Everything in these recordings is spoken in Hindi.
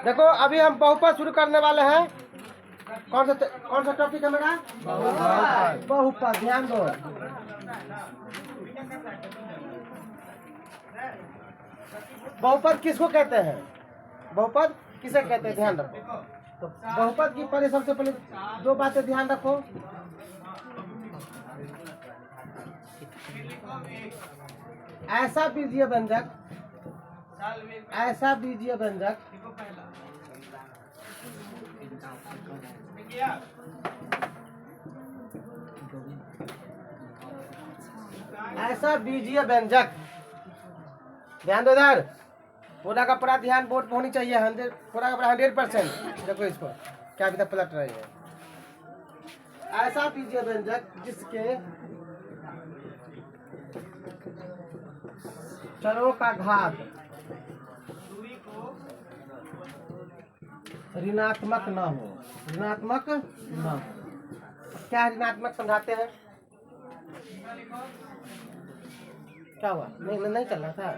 देखो अभी हम बहुपद शुरू करने वाले हैं। कौन सा टॉपिक है मेरा? बहुपद। ध्यान दो। बहुपद किसको कहते हैं? बहुपद किसे कहते हैं? ध्यान रखो। तो बहुपद की पहले सबसे पहले दो बातें ध्यान रखो। ऐसा बीजीय व्यंजक, ऐसा बीजीय व्यंजक ऐसा बीजीय व्यंजक, ध्यान दो इधर, पूरा का पूरा ध्यान बोर्ड पे होनी चाहिए। 100 पूरा का पूरा 100%। देखो इसको क्या अभी तक पलट रही है। ऐसा बीजीय व्यंजक जिसके चरों का घात ऋणात्मक न हो। ऋणात्मक न हो। क्या ऋणात्मक समझाते हैं? क्या हुआ? नहीं चल रहा था?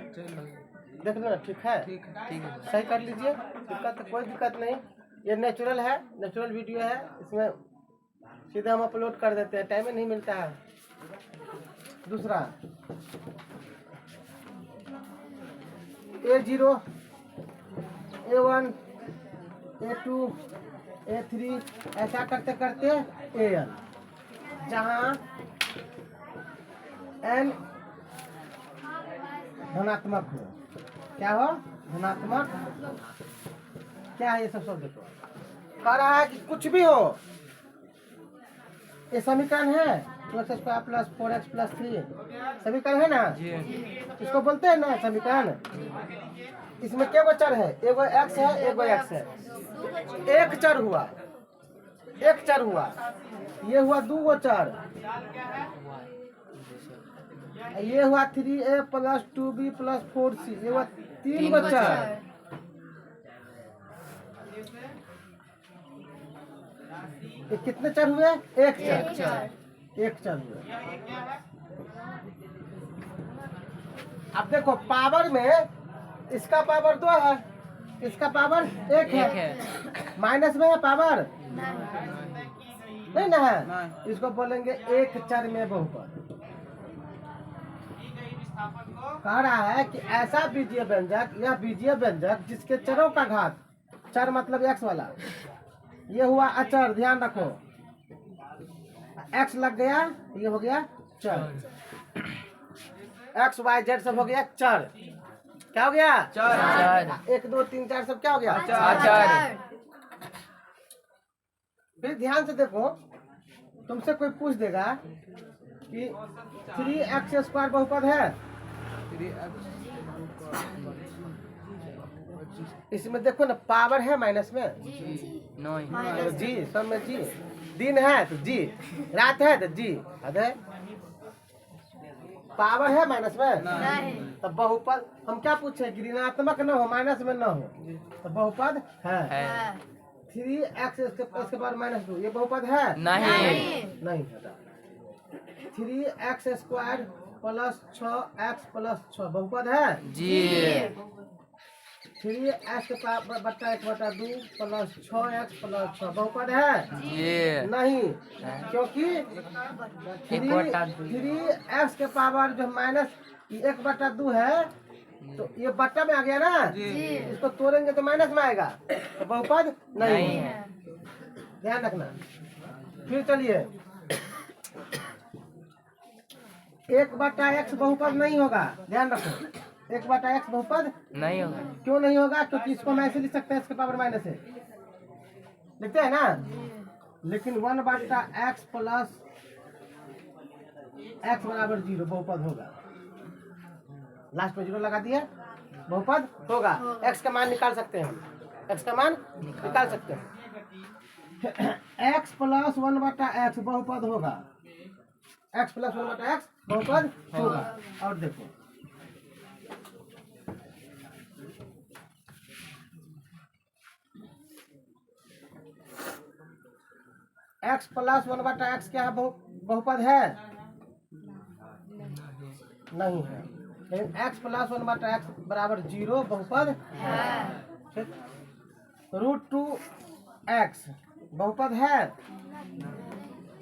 देख लो ना, ठीक है, ठीक है, सही कर लीजिए। दिक्कत कोई दिक्कत नहीं। ये नेचुरल है, नेचुरल वीडियो है। इसमें सीधे हम अपलोड कर देते हैं, टाइम ही नहीं मिलता है। दूसरा A0, A1, A2, A3 ऐसा करते करते AN, जहाँ N धनात्मक हो। क्या हो? धनात्मक। क्या है ये सब शब्द? देखो कह रहा है कि कुछ भी हो, ये समीकरण है 2x² + 4x + 3 समीकरण है ना? इसको बोलते हैं ना समीकरण। इसमें क्या चर है? एगो x है, एगो x है। एक चर हुआ, एक चर हुआ। ये हुआ 2 चर। ये हुआ 3a + 2b + 4c। ये हुआ 3 चर। ये कितने चर हुए? एक चर। एक चर हुए। अब देखो पावर में इसका पावर 2 है, इसका पावर 1 है। माइनस में है पावर? नहीं ना है। इसको बोलेंगे एक चर में बहुपद। कह रहा है कि ऐसा बीजीय व्यंजक, यह बीजीय व्यंजक जिसके चरों का घात, चर मतलब x वाला, ये हुआ अचर। ध्यान रखो, x लग गया, ये हो गया चर। x y z सब हो गया चर। क्या हो गया? चर। 1 2 3 4 सब क्या हो गया? चर। फिर ध्यान से देखो, तुमसे कोई पूछ देगा कि 3x² बहुपद है। इसमें देखो ना, पावर है माइनस में जी, सब में जी। दिन है तो जी, रात है तो जी। अरे पावर है माइनस में नहीं। तो बहुपद हम क्या पूछे कि ऋणात्मक न हो, माइनस में न हो, तो बहुपद है। 3x इसके बाद -2 ये बहुपद है? नहीं है। 3x² + 6x + 6 बहुपद है जी। 3x + 1/2 + 6x + 6 बहुपद है जी। नहीं, क्योंकि 3x के पावर जो -1/2 है, तो ये बट्टा में आ गया ना जी। इसको तोड़ेंगे तो माइनस में आएगा, तो बहुपद नहीं है। ध्यान रखना। फिर चलिए, 1/x बहुपद नहीं होगा। ध्यान रखो, 1/x बहुपद नहीं होगा। क्यों नहीं होगा? क्योंकि इसको हम ऐसे लिख सकते हैं, इसके पावर -1 लिखते हैं ना। लेकिन 1/x + x = 0 बहुपद होगा। लास्ट में 0 लगा दिया, बहुपद होगा। x का मान निकाल सकते हैं, x का मान निकाल सकते हैं। x + 1/x बहुपद होगा। x + 1/x बहुपद होगा। और देखो, x + 1/x क्या बहुपद है? नहीं है। लेकिन x + 1/x = 0 बहुपद है। ठीक? √2x बहुपद है।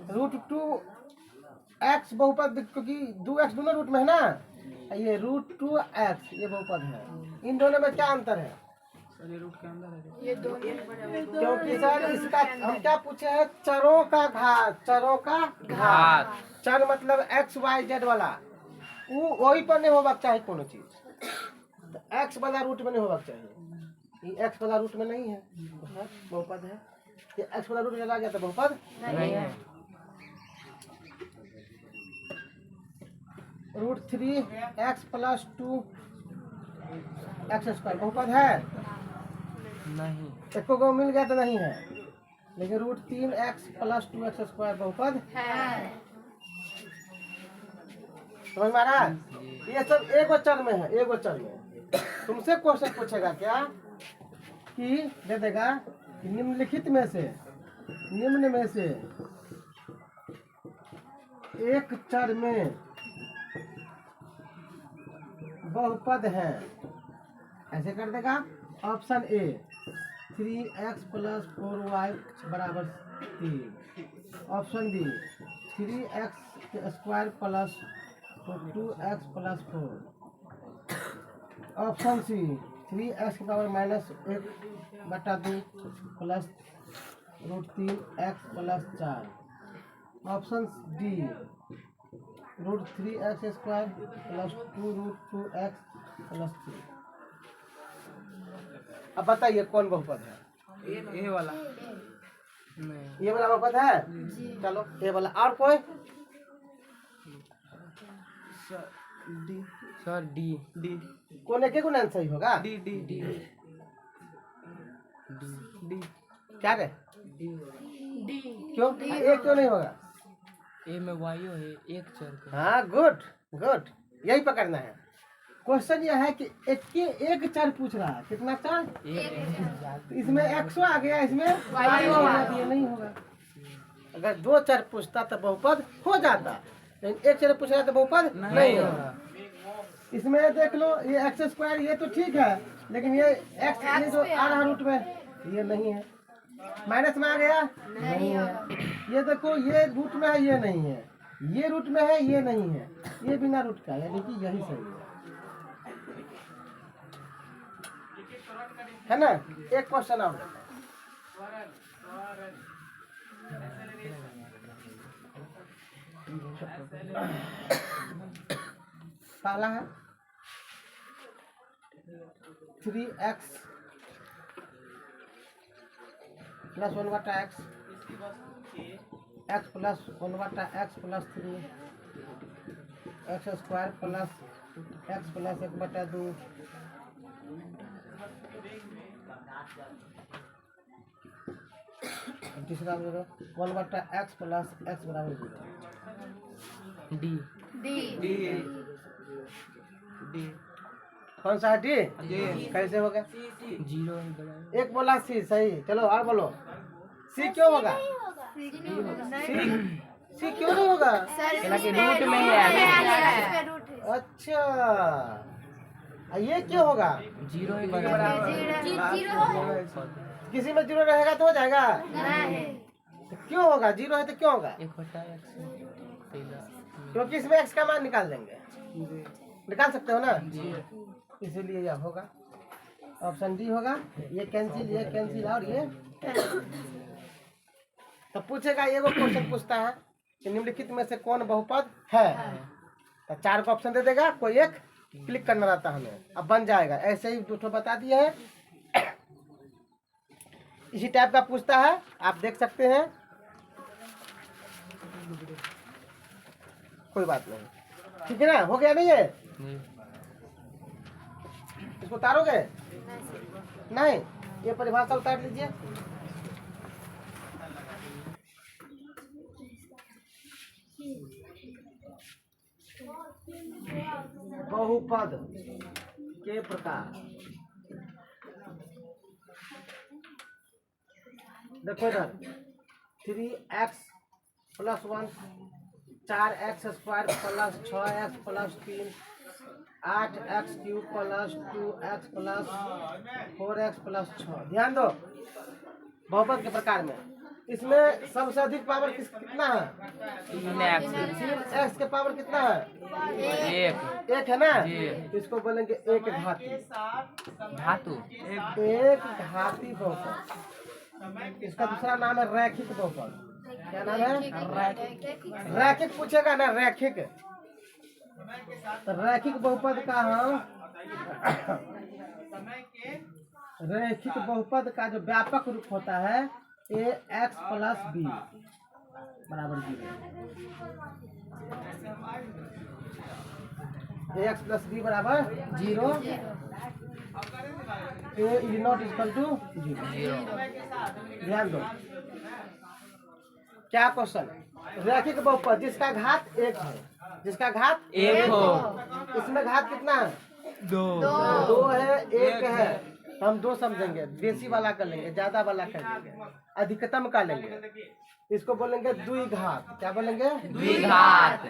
√2x बहुपद, क्योंकि 2x दोनों रूट में है ना, ये √2x ये बहुपद है। इन दोनों में क्या अंतर है? रूट के अंदर है ये दोनों क्योंकि सर इसका हम क्या पूछे हैं, चरों का घात। चरों का घात, चर मतलब एक्स वाई जेड वाला, वो वही पर नहीं होगा चाहिए कोनो चीज, तो एक्स वाला रूट में नहीं होगा चाहिए। ये एक्स वाला रूट में नहीं है, बहुपद है। ये एक्स वाला रूट में चला गया तो बहुपद नहीं है। √3x + 2x² बहुपद है नहीं। एको को मिल गया तो नहीं है, लेकिन √3x + 2x² बहुपद है। समझ में आ रहा है? ये सब एक चर में है, एक चर में। तुमसे क्वेश्चन पूछेगा क्या कि दे देगा कि निम्नलिखित में से, निम्न में से एक चर में बहुपद है, ऐसे कर देगा। Option A 3x + 4y = 3, option B 3x² + 2x + 4, option C 3x⁻1 + 2 + √3x + 4, option D √3x² + 2√2x + 3। अब बताइए कौन बहुपद है? ए वाला नहीं। ये वाला बहुपद है। चलो ये वाला, और कोई? डी सर डी डी कौन एक गुना सही होगा? डी डी डी डी क्या रे? डी क्यों एक क्यों नहीं होगा? ए में वायु है एक चर का। हाँ गुड गुड, यही पकड़ना है। क्वेश्चन यह है कि एक चर पूछ रहा है, कितना चर? तो इसमें x आ गया, इसमें y आ गया, तो ये नहीं होगा। अगर दो चर पूछता तो बहुपद हो जाता, लेकिन एक चर पूछ रहा तो बहुपद नहीं होगा। इसमें देख लो ये x² ये तो ठीक है, लेकिन ये x ये जो आ रहा रूट में ये नहीं है, माइनस में आ गया नहीं है। ये देखो ये रूट में है, ये नहीं है, ये रूट में है, ये नहीं है, ये बिना रूट का, यानी कि यही सही है ना? एक क्वेश्चन और पहला है 3x + 1/x, x + 1/x + 3, x² + x + 1/2, तीसरा 1/x + x = D D D D कौन सा है? डी। कैसे हो गया? जीरो है बराबर। एक बोला सी सही, चलो और बोलो सी क्यों होगा? सी क्यों नहीं होगा? रूट में ही है। अच्छा, ये क्यों होगा? जीरो है बराबर। किसी में जीरो रहेगा तो हो जाएगा, तो क्यों होगा? जीरो है तो क्यों होगा? 1/x क्योंकि इसमें x का मान निकाल देंगे, निकाल सकते हो ना, इसीलिए यह होगा। ऑप्शन डी होगा। ये कैंसिल और ये तो पूछेगा, ये वो क्वेश्चन पूछता है कि निम्नलिखित में से कौन बहुपद है, तो 4 का ऑप्शन दे देगा, कोई एक क्लिक करना रहता है हमें, अब बन जाएगा। ऐसे ही 2 बता दिए हैं, इसी टाइप का पूछता है, आप देख सकते हैं, कोई बात नहीं, ठीक है ना? हो गया नहीं ये? इसको उतारोगे? नहीं, ये परिभाषा उतार लीजिए। बहुपद के प्रकार देखो इधर 3x + 1 4x² + 6x + 3 8x³ plus 2x plus 4x plus 6। ध्यान दो बहुपद के प्रकार में इसमें सबसे अधिक पावर कितना है? 3x के पावर कितना है? एक है ना? इसको बोलेंगे एक घाती धातु। एक घाती बहुपद। इसका दूसरा नाम है रैखिक बहुपद। क्या नाम है? रैखिक पूछेगा ना, रैखिक। तो रैखिक बहुपद का हम रैखिक बहुपद का जो व्यापक रूप होता है ax प्लस b बराबर 0। ax प्लस b बराबर 0। a is not equal to 0। ध्यान दो क्या क्वेश्चन? रैखिक बहुपद जिसका घात 1 है, जिसका घात 1 हो। इसमें घात कितना है? 2 है, 1 है। हम 2 समझेंगे, बेसी वाला कर लेंगे, ज्यादा वाला कर लेंगे, अधिकतम का लेंगे। इसको बोलेंगे द्विघात। क्या बोलेंगे? द्विघात।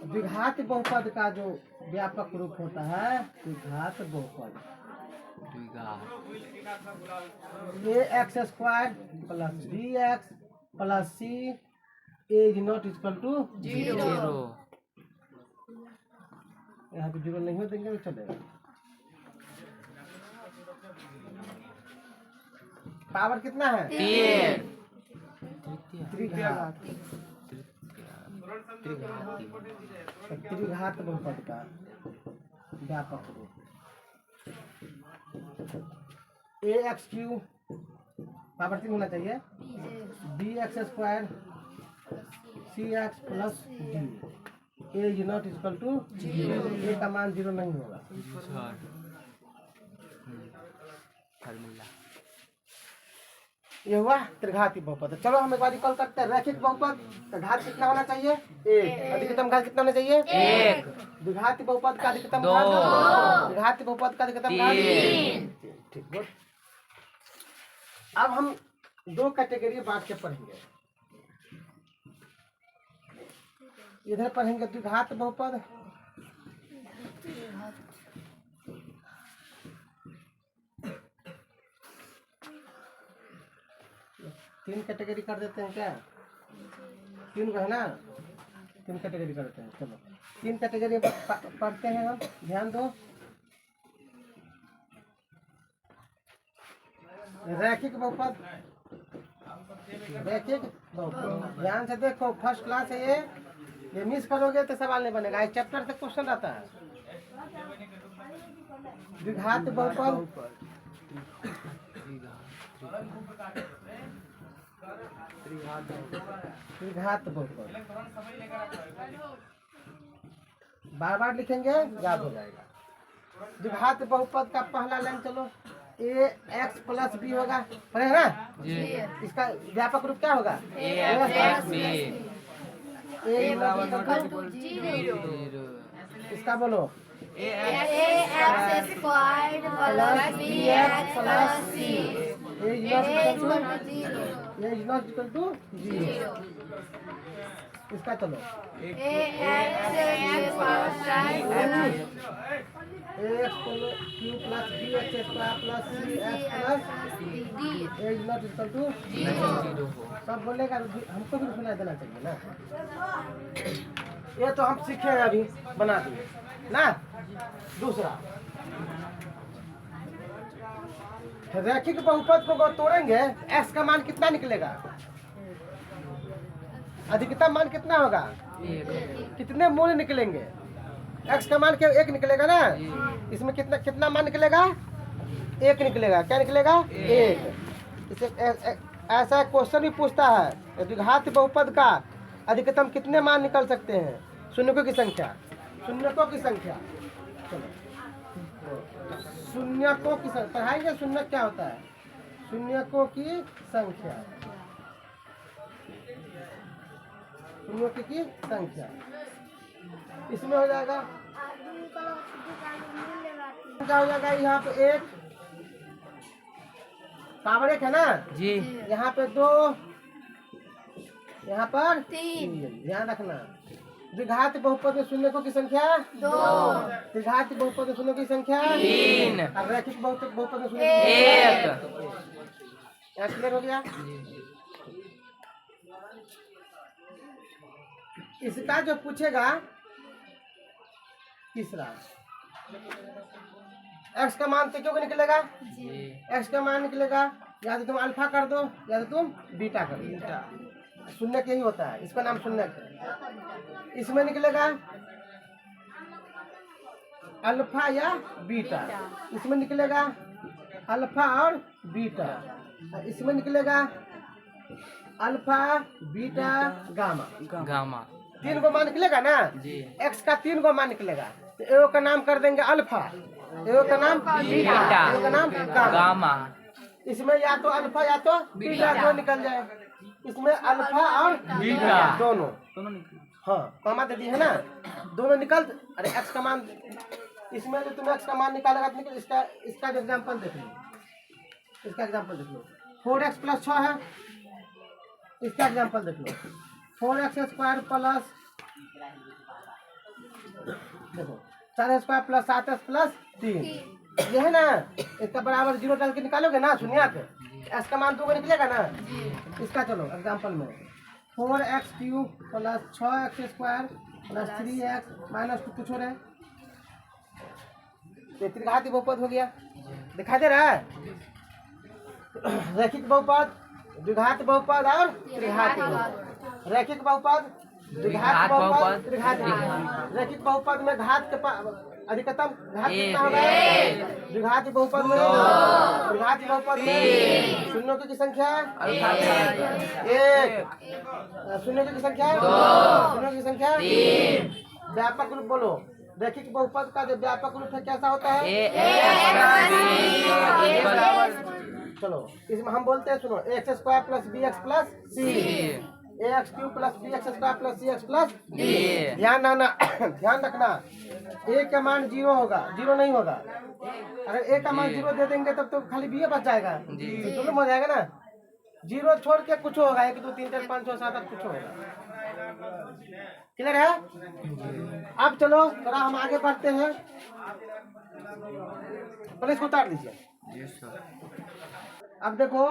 द्विघात बहुपद का जो व्यापक रूप होता है द्विघात बहुपद। ax² plus bx plus c is not equal to 0। यहाँ पे 0 नहीं हो देंगे तो चलेगा। पावर कितना है? 3। त्रिघात। त्रिघात बहुपद का व्यापक रूप ax³ पावर 3 होना चाहिए, bx² cx plus d is not equal to 0। A का मान 0 नहीं होगा। ये हुआ त्रिघाती बहुपद। चलो हम एक बार रिकॉल करते हैं। रैखिक बहुपद का घात कितना होना चाहिए? 1। अधिकतम घात कितना होना चाहिए? 1। द्विघाती बहुपद का अधिकतम घात 2। द्विघाती बहुपद का अधिकतम घात 3। ठीक, गुड। अब हम 2 कैटेगरी बांट के पढ़ेंगे। इधर पढ़ेंगे द्विघात बहुपद, तीन कैटेगरी कर देते हैं क्या? 3 है ना? 3 कैटेगरी करते हैं। चलो 3 कैटेगरी पढ़ते हैं हम। ध्यान दो। रैखिक बहुपद, रैखिक बहुपद ध्यान से देखो, फर्स्ट क्लास है ये मिस करोगे तो सवाल नहीं बनेगा। इस चैप्टर से क्वेश्चन आता है। द्विघात बहुपद, त्रिघात बहुपद बार बार लिखेंगे, याद हो जाएगा। द्विघात बहुपद का पहला लाइन चलो, ax प्लस b होगा, पढ़े ना? इसका व्यापक रूप क्या होगा? इसका बोलो ax² plus bx plus c is not equal to 0। इसका चलो ax² plus bx² plus cx plus d is not equal to 0। सब बोलेगा हमको भी सुना देना चाहिए ना। ये तो हम सीखे हैं, अभी बना दिए ना। दूसरा रैखिक बहुपद को तोड़ेंगे, x का मान कितना निकलेगा? अधिकतम मान कितना होगा? कितने मूल निकलेंगे? x का मान क्या 1 निकलेगा ना? इसमें कितना मान निकलेगा? 1 निकलेगा। क्या निकलेगा? 1। इसे ऐसा क्वेश्चन भी पूछता है, द्विघात बहुपद का अधिकतम कितने मान निकल सकते हैं? शून्यकों की संख्या, शून्यकों की संख्या। चलो शून्यकों की संख्या पढ़ाएंगे। शून्य क्या होता है? शून्यकों की संख्या, शून्यकों की संख्या इसमें हो जाएगा। क्या हो जाएगा? यहाँ पे 1 पावर 1 है ना जी। यहाँ पे 2, यहाँ पर 3। ध्यान रखना द्विघात बहुपद में शून्य की संख्या 2, द्विघात बहुपद में शून्य की संख्या 3, और रैखिक बहुपद में शून्य 1। यहाँ क्लियर हो गया। इसका जो पूछेगा तीसरा, x का मान तो क्यों निकलेगा? x का मान निकलेगा या तो तुम अल्फा कर दो या तो तुम बीटा कर दो। शून्य यही होता है, इसका नाम शून्य है। इसमें निकलेगा अल्फा या बीटा, इसमें निकलेगा अल्फा और बीटा, इसमें निकलेगा अल्फा बीटा गामा। गामा 3 गो मान निकलेगा ना जी। x का 3 गो मान निकलेगा तो एगो का नाम कर देंगे अल्फा, एगो का नाम बीटा, एगो का नाम गामा। इसमें या तो अल्फा या तो बीटा दो निकल जाए। इसमें अल्फा और बीटा दोनों हाँ कॉमा दे दी है ना, दोनों निकल। अरे x का मान, इसमें जो तुम x का मान निकालेगा तो निकल। इसका एग्जाम्पल देख लो, इसका एग्जाम्पल देख लो। 4x + 6 है, इसका एग्जाम्पल देख लो। 4x² प्लस देखो 4x² + 7x + 3 ये है ना, इसका बराबर 0 डाल के निकालोगे ना शून्यक, x का मान 2 को निकलेगा ना। इसका चलो एग्जाम्पल में 4x³ + 6x² + 3x - 2 छोड़े, ये त्रिघाती बहुपद हो गया। दिखाई दे रहा है? रैखिक बहुपद, द्विघात बहुपद और त्रिघाती बहुपद। रैखिक बहुपद, द्विघात बहुपद, त्रिघाती बहुपद। रैखिक बहुपद में घात के अधिकतम घात कितना होगा? द्विघाती बहुपद में द्विघाती बहुपद में शून्यों की संख्या 1, शून्यों की संख्या 2, शून्यों की संख्या 3। व्यापक रूप बोलो, रैखिक बहुपद का जो व्यापक रूप है कैसा होता है? चलो इसमें हम बोलते हैं, सुनो, x² + bx + c, ax³ + bx² + cx + d। ध्यान रखना, a का मान 0 होगा, 0 नहीं होगा। अगर a का मान 0 दे देंगे तब तो खाली b बच जाएगा, तुम हो जाएगा ना। 0 छोड़ के कुछ होगा, 1 2 3 4 5 6 7 8 कुछ होगा। क्लियर है? अब चलो थोड़ा हम आगे बढ़ते हैं, पहले इसको उतार दीजिए। अब देखो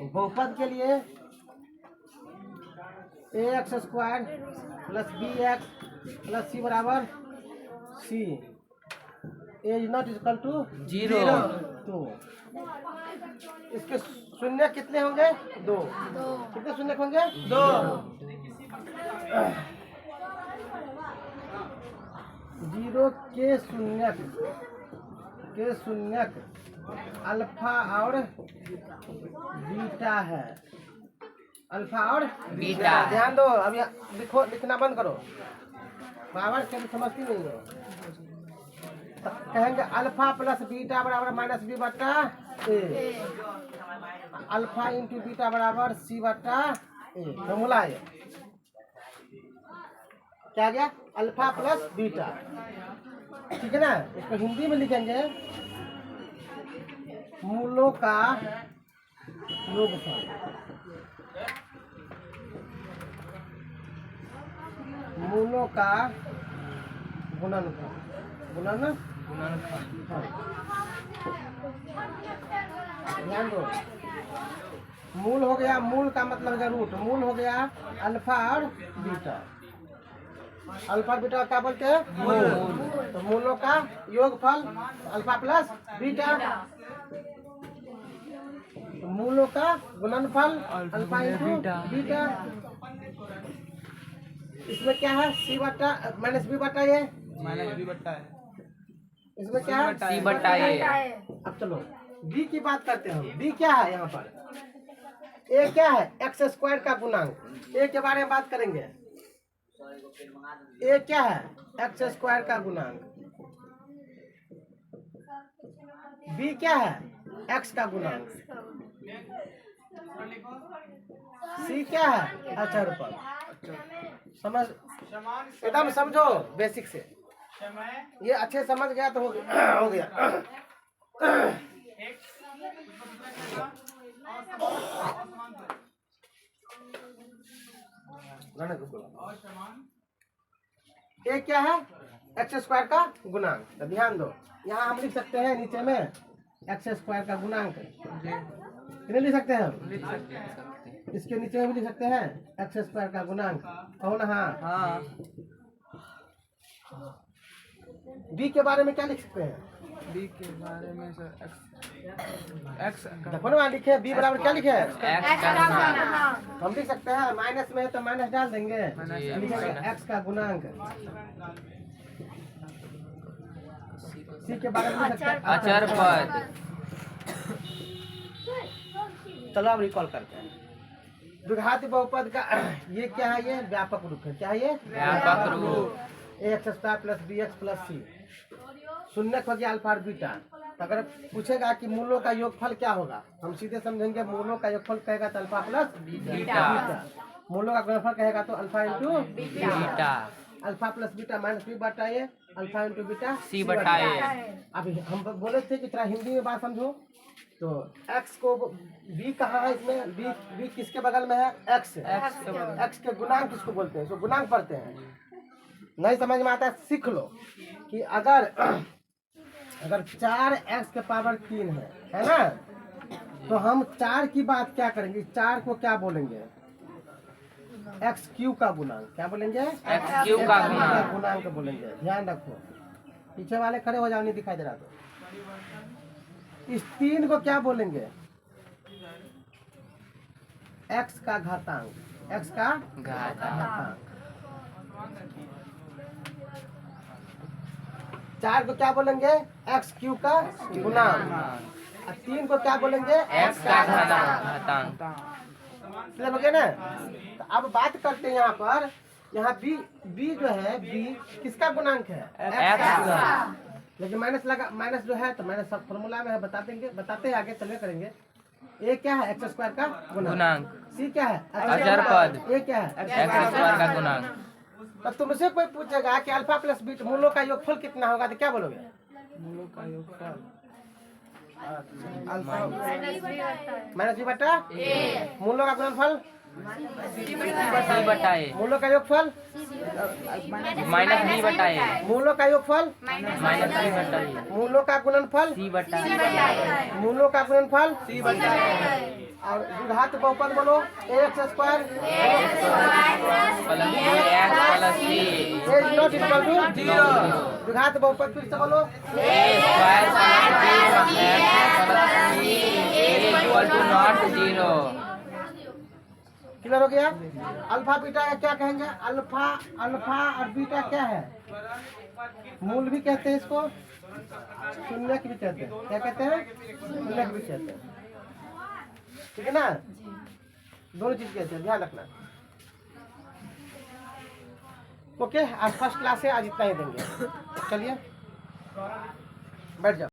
बहुपद के लिए ax² + bx + c बराबर c, a ≠ 0। तो इसके शून्य कितने होंगे? 2। कितने शून्य होंगे? 2। 0 के शून्यक अल्फा और बीटा है, अल्फा और बीटा। ध्यान दो, अब लिखो, लिखना बंद करो, बराबर कभी समझती नहीं हो। कहेंगे अल्फा + बीटा बराबर -b/a, अल्फा × बीटा बराबर c/a। फॉर्मूला है क्या गया? अल्फा + बीटा, ठीक है ना। इसको हिंदी में लिखेंगे मूलों का योगफल, मूलों का गुणनफल, ध्यान दो। मूल हो गया, मूल का मतलब है रूट, मूल हो गया अल्फा और बीटा। अल्फा बीटा क्या बोलते हैं? मूल। तो मूलों का योगफल अल्फा + बीटा, तो मूलों का गुणनफल अल्फा × बीटा। इसमें क्या है? c/b/a, ये -b/a है। इसमें क्या है? c/a। अब चलो b की बात करते हैं हम। b क्या है यहाँ पर? a क्या है? x² का गुणांक, a के बारे में बात करेंगे। a क्या है? x² का गुणांक। b क्या है? x का गुणांक। c क्या है? अचर। समझ, एकदम समझो बेसिक से, ये अच्छे समझ गया तो हो गया। गुणांक को ये क्या है? एक्स स्क्वायर का गुणांक। तो ध्यान दो, यहाँ हम लिख सकते हैं नीचे में एक्स स्क्वायर का गुणांक। कितने लिख सकते हैं हम? इसके नीचे में भी लिख सकते हैं एक्स स्क्वायर का गुणांक। कहो ना हाँ। बी के बारे में क्या लिख सकते हैं? बी के बारे में सर एक्स देखो ना लिखे बी बराबर क्या लिखे है? एक्स का गुणांक। हम लिख सकते हैं माइनस में है तो माइनस डाल देंगे, जी, लिखेंगे एक्स का गुणांक। सी के बारे में लिख सकते हैं अचर पद। चलो अब रिकॉल करते हैं। द्विघात बहुपद का ये क्या है? ये व्यापक रूप है। क्या है ये? व्यापक रूप। X square plus b x plus c. शून्य हो गया अल्फा और बीटा। तो अगर पूछेगा कि मूलों का योगफल क्या होगा, हम सीधे समझेंगे मूलों का योगफल कहेगा तो अल्फा प्लस बीटा। मूलों का गुणनफल कहेगा तो alpha into beta. Alpha plus beta minus B बटा A alpha into beta C बटा ए। अभी हम बोले थे कि थोड़ा हिंदी में बात समझो। तो x को b कहाँ है इसमें? b किसके बगल में है? x x के गुणांक किसको बोलते हैं? इसको गुणांक पढ़ते हैं। नहीं समझ में आता है सीख लो कि अगर 4x के पावर 3 है ना, तो हम 4 की बात क्या करेंगे? 4 को क्या बोलेंगे? एक्स क्यू का गुणांक। क्या बोलेंगे? एक्स क्यू का गुणांक। गुणांक बोलेंगे। ध्यान रखो, पीछे वाले खड़े हो जाओ, नहीं दिखाई दे रहा तो। इस 3 को क्या बोलेंगे? एक्स का घातांक। एक्स का घातांक। 4 को क्या बोलेंगे? एक्स क्यू का गुणांक। और 3 को क्या बोलेंगे? एक्स का घातांक। क्लियर हो गया ना? तो अब बात करते हैं यहाँ पर, यहाँ बी जो है बी किसका गुणांक है? एक्स का। लेकिन माइनस लगा, माइनस जो है तो माइनस सब फॉर्मूला में है, बताते हैं आगे चलिए करेंगे। ए क्या है? एक्स स्क्वायर का गुणांक। सी क्या है? अचर पद। ए क्या है? एक्स स्क्वायर का गुणांक। तो तुमसे कोई पूछेगा कि अल्फा प्लस बीटा मूलों का योगफल कितना होगा, तो क्या बोलोगे? मूलों का योगफल अल्फा माइनस बी बटा मूलों का गुणनफल सी बटा ए। मूलों का योगफल माइनस बी बटा ए। मूलों का योगफल माइनस बी बटा ए। मूलों का गुणनफल सी बटा मूलों का गुणनफल सी बटा और द्विघात बहुपद बोलो x square plus b x plus c is not equal to 0। द्विघात बहुपद फिर से बोलो a square plus b x plus c equal to not 0। Clear हो गया? अल्फा बीटा का क्या कहेंगे? अल्फा और बीटा क्या है? मूल भी कहते हैं इसको, शून्यक भी कहते हैं। क्या कहते हैं? शून्यक भी कहते हैं। ठीक है ना? दोनों चीज कहते हैं, ध्यान रखना। ओके, आज फर्स्ट क्लास है, आज इतना ही देंगे। चलिए बैठ जाओ।